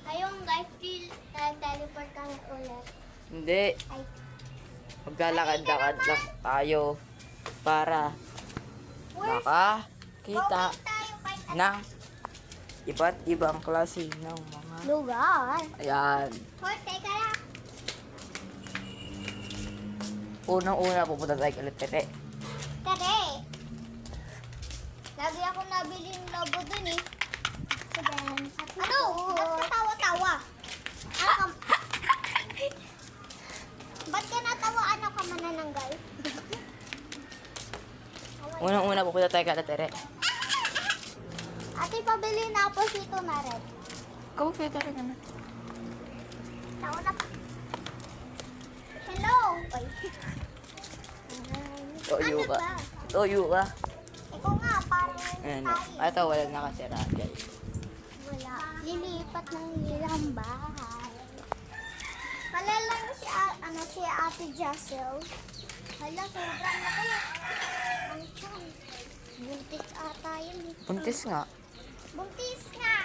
Ayun guys, teleport kami ulit. Hindi. Ay, Maglalakad-lakad lang tayo para makakita okay tayo kahit ng iba't ibang klase ng mga... lugar. Ayan. Hoy, teka lang. Unang-una pupunta tayo kay Tere. Tere. Lagi ako nabili ng lobo dun eh. So then, ano? Ba't ka tawa-tawa? Ano ka? Ba't ka natawa? Ano ka manananggal? Unang-una pupunta tayo kay Tere. Ate, pabili na ako sito na red. Ikaw, kay Tere ka na. Nauna pa. Hello! Ay. Toyo Ano ka. ba? Toyo ka. Ikaw nga, parang Ayan. tayo. Ito, walang nakatira, guys. Wala. Lilipat ng ilang bahay. Palalang si Ate Jessel. Hala, sobrang laki. Ang tiyan. Buntis ata yun. Buntis nga. Buntis nga.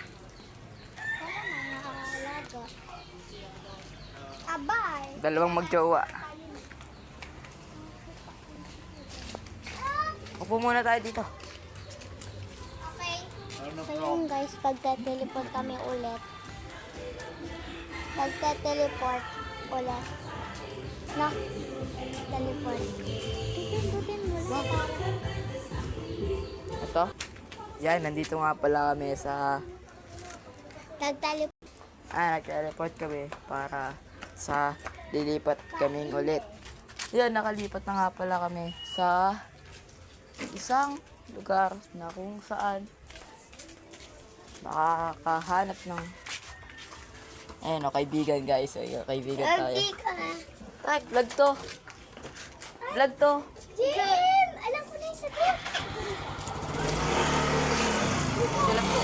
Hala, mga alaga. Abay. Dalawang magjowa. Upo muna tayo dito. Okay. So yun guys, pagka-teleport kami ulit. Pagka-teleport ulit. No? Teleport. Pipindutin mo lang. Ito. Yan, nandito nga pala kami sa... Nag-teleport. Nag-teleport kami para sa lilipat kaming ulit. Yan, nakalipat na nga pala kami sa isang lugar na kung saan makakahanap ng ayun o, kaibigan guys. Ayun, kaibigan tayo. Ay, vlog to. Vlog to. Jim! Alam ko na yung sagot. Sila po.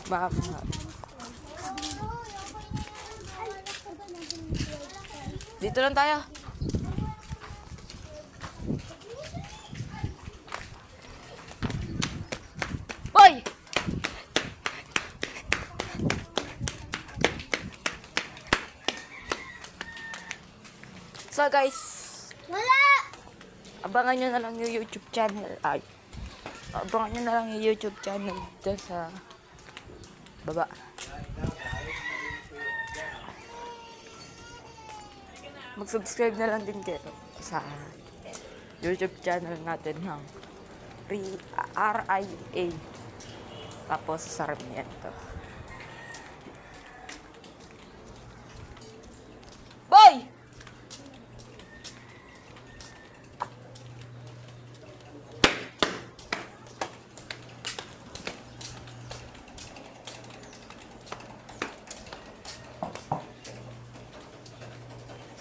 Mama. Dito lang tayo. Hoy! So guys, Wala! abangan nyo na lang yung YouTube channel. Ay, abangan nyo na lang yung YouTube channel dito sa baba. Mag-subscribe na lang din kayo sa YouTube channel natin ng RIA. Tapos Sarmiento. Boy!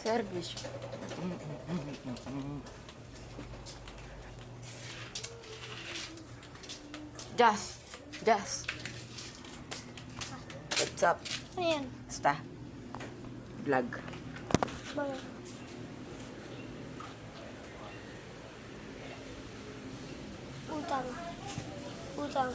Service. Just. What's up? Ayan. Basta. Vlog. Bakit? Utang. Utang.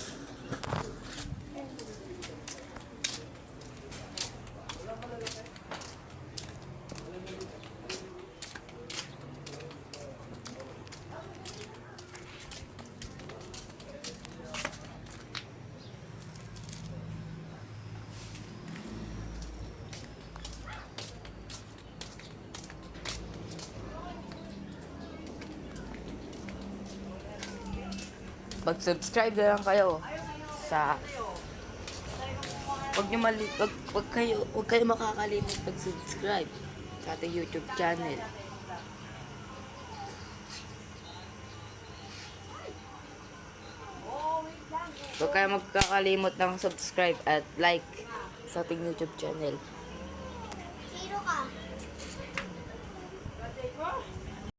Mag-subscribe na lang kayo sa wag kayo makakalimot mag-subscribe sa ating YouTube channel. Huwag kayo magkakalimot ng subscribe at like sa ating YouTube channel.